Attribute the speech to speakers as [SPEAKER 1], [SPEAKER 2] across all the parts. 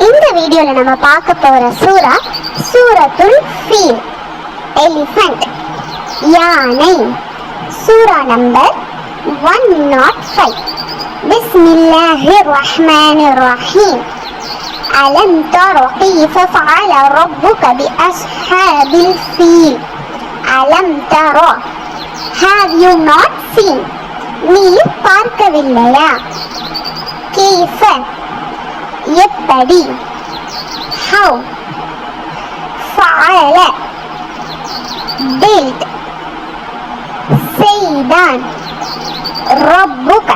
[SPEAKER 1] இந்த வீடியோல நம்ம பார்க்க போற சூரா சூரத்துல் ஃபீல், எலிஃபண்ட், யானை. சூரா நம்பர் 105. பிஸ்மில்லாஹிர் ரஹ்மானிர் ரஹீம். அலம் தர கைஃப ஃபஅல ரப்புக பிஅஸ்ஹாபில் ஃபீல். அலம் தர, have you not seen, நீ பார்க்கவில்லையா? கைஃப, எப்படி, how, ஃபஅல, built, செய்தான், ரப்புக,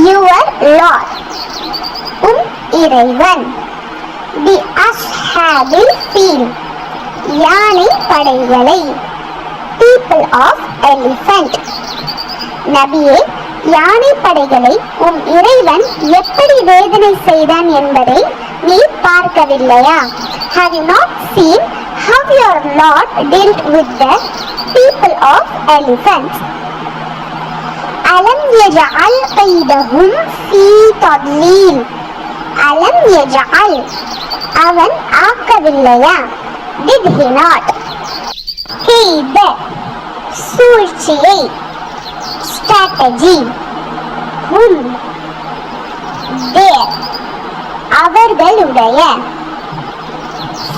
[SPEAKER 1] your Lord, இறைவன், பி அஸ்ஹாபில் ஃபீல், யானை படைகளை, people of elephant. நபியே, யானை படைகளை இறைவன் எப்படி வேதனை செய்தான் என்பதை நீ பார்க்கவில்லையா? Have you not seen how your Lord dealt with the people of elephants? அலம் யஜஅல் கைதஹும் ஃபீ தத்லீல். அலம் யஜஅல், அவன் ஆக்கவில்லையா? Did he not? கைத, சூழ்ச்சியை, strategy, ஹும், தேர், அவர்களுடைய,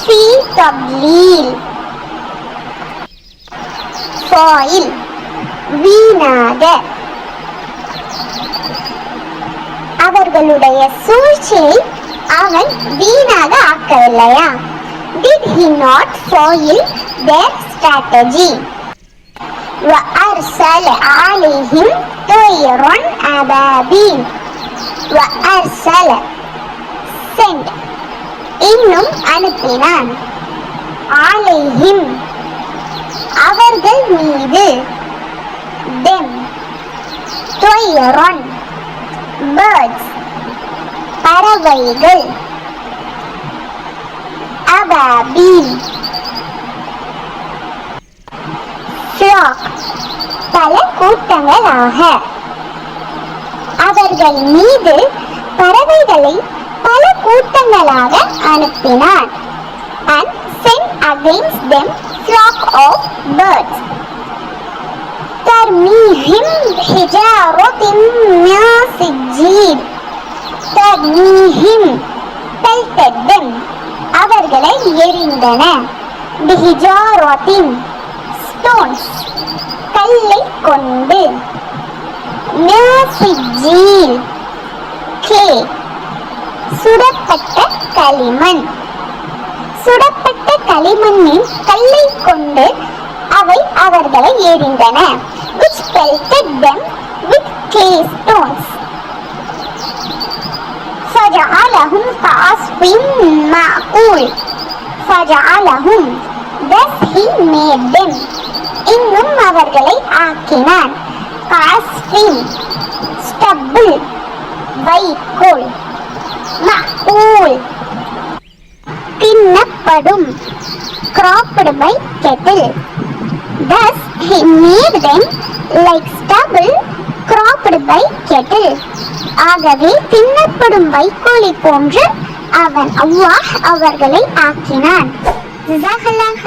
[SPEAKER 1] ஃபீ தத்லீல், ஃபாயில், வீணாக, அவர்களுடைய சூழ்ச்சியை அவன் வீணாக ஆக்கவில்லையா? Did he not foil their strategy? وأرسل عليهم طيرا أبابيل. وأرسل, send, இன்னும் அனுப்பினான், عليهم, அவர்கள் மீது, them, طيرا, birds, பறவைகள், அபாபீல், flock, பல கூட்டங்களாக. அவர்கள் மீது பறவைகளை பல கூட்டங்களாக அனுப்பினான். And sent against them flock of birds. ترميهم بحجارة من سجيل. ترميهم, pelted them, அவர்களை எறிந்தன. بحجارة, stones, கல்லை கொண்டு. من سجيل, clay, சுடப்பட்ட களிமண். சுடப்பட்ட களிமண்ணின் கல்லை கொண்டு அவை அவர்களை எறிந்தன. which pelted them with clay stones. فجعلهم كعصف مأكول. فجعلهم, thus he made them, இன்னும் அவர்களை ஆக்கினான். كعصف, stubble, வைக்கோல். مأكول, தின்னப்படும், cropped by cattle. Thus he made them like stubble cropped by cattle. ஆகவே தின்னப்படும் வைக்கோலை போன்று அவன் அல்லாஹ் அவர்களை ஆக்கினான். ஜஸாகல்லாஹ்